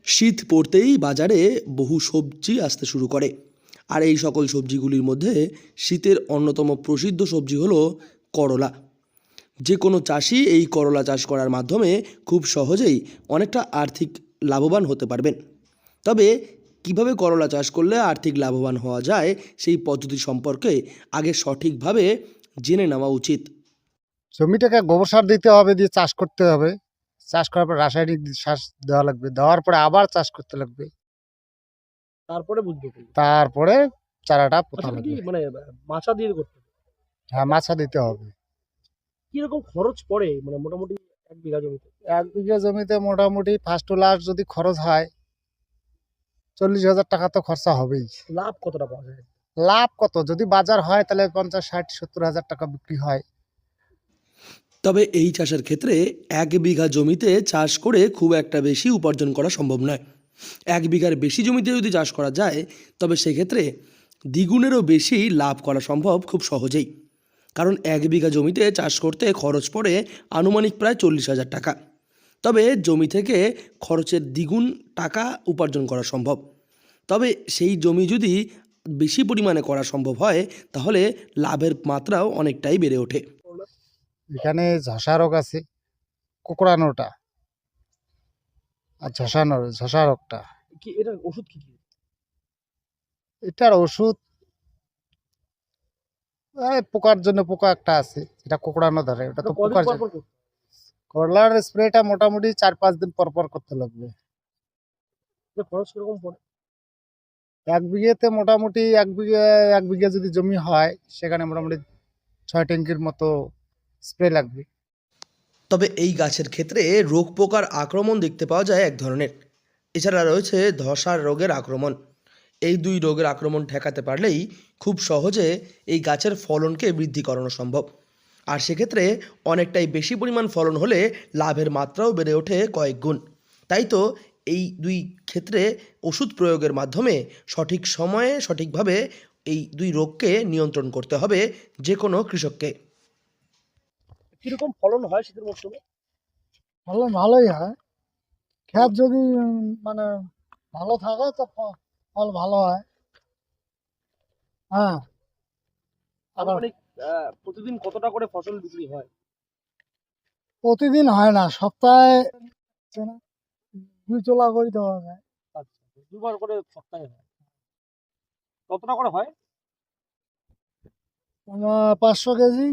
শীত পড়তেই বাজারে বহু সবজি আসতে শুরু করে। আর এই সকল সবজিগুলির মধ্যে শীতের অন্যতম প্রসিদ্ধ সবজি হলো করলা। যে কোনো চাষি এই করলা চাষ করার মাধ্যমে খুব সহজেই অনেকটা আর্থিক লাভবান হতে পারবেন। তবে কিভাবে করলা চাষ করলে আর্থিক লাভবান হওয়া যায় সেই পদ্ধতি সম্পর্কে আগে সঠিকভাবে জেনে নেওয়া উচিত। জমিটাকে গোবর সার দিতে হবে, দিয়ে চাষ করতে হবে। চাষ করার পর রাসায়নিক সার দেওয়া লাগবে, দেওয়ার পরে আবার চাষ করতে লাগবে, তারপরে বুঝবো কি? তারপরে চারাটা পোতা আচ্ছা, এটা কি লাগবে। মানে মাচা দিয়ে করতে হবে? হ্যাঁ, মাছা দিতে হবে। কিরকম খরচ পড়ে মানে মোটামুটি 1 বিঘা জমিতে? 1 বিঘা জমিতে মোটামুটি ফার্স্ট টু লাস্ট যদি খরচ হয় 40,000 টাকা তো খরচা হবেই। লাভ কতটা পাওয়া যায়? লাভ কত, যদি বাজার হয় তাহলে 50, 60, 70,000 টাকা বিক্রি হয়। তবে এই চাষের ক্ষেত্রে 1 বিঘা জমিতে চাষ করে খুব একটা বেশি উপার্জন করা সম্ভব নয়। 1 বিঘার বেশি জমিতে যদি চাষ করা যায় তবে সেক্ষেত্রে দ্বিগুণেরও বেশি লাভ করা সম্ভব খুব সহজেই। কারণ 1 বিঘা জমিতে চাষ করতে খরচ পড়ে আনুমানিক প্রায় 40,000 টাকা। তবে জমি থেকে খরচের দ্বিগুণ টাকা উপার্জন করা সম্ভব। তবে সেই জমি যদি বেশি পরিমাণে করা সম্ভব হয় তাহলে লাভের মাত্রাও অনেকটাই বেড়ে ওঠে। এখানে ঝসা রোগ আছে, কোকড়ানোটা আর ঝসা রোগটা। কি এটার ওষুধ কি? এটার ওষুধ পোকার জন্য পোকা একটা আছে, এটা কোকড়ানো ধরে, ওটা তো কদিন পোকার পর জন্য। পর করতে হবে? করলার স্প্রেটা মোটামুটি 4-5 দিন পর পর করতে লাগবে। এটা খরচ কিরকম পড়ে? 1 বিঘেতে মোটামুটি 1 বিঘা যদি জমি হয় সেখানে মোটামুটি 6 ট্যাঙ্কির মতো স্প্রে লাগবে। তবে এই গাছের ক্ষেত্রে রোগ পোকার আক্রমণ দেখতে পাওয়া যায় এক ধরনের। এছাড়া রয়েছে ধসা রোগের আক্রমণ। এই দুই রোগের আক্রমণ ঠেকাতে পারলেই খুব সহজে এই গাছের ফলনকে বৃদ্ধি করানো সম্ভব। আর সেক্ষেত্রে অনেকটাই বেশি পরিমাণ ফলন হলে লাভের মাত্রাও বেড়ে ওঠে কয়েক গুণ। তাই তো এই দুই ক্ষেত্রে ওষুধ প্রয়োগের মাধ্যমে সঠিক সময়ে সঠিকভাবে এই দুই রোগকে নিয়ন্ত্রণ করতে হবে যে কোনো কৃষককে। কিরকম ফলন হয় শীতের মৌসুমে? ফলন ভালোই হয়, ক্ষেত যদি মানে ভালো থাকে তো ফল ভালো হয়। হ্যাঁ, আবার আনুমানিক প্রতিদিন কতটা করে ফসল বিক্রি হয়? প্রতিদিন হয় না, সপ্তাহে 2 তোলা করে দেওয়া যায়। আচ্ছা, 2 বার করে সপ্তাহে হয়। কতটা করে হয়? 500 কেজি।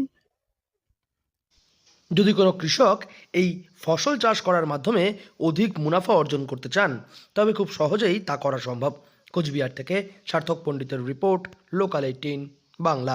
যদি কোনো কৃষক এই ফসল চাষ করার মাধ্যমে অধিক মুনাফা অর্জন করতে চান তবে খুব সহজেই তা করা সম্ভব। কোচবিহার থেকে সার্থক পণ্ডিতের রিপোর্ট, লোকাল 18 বাংলা।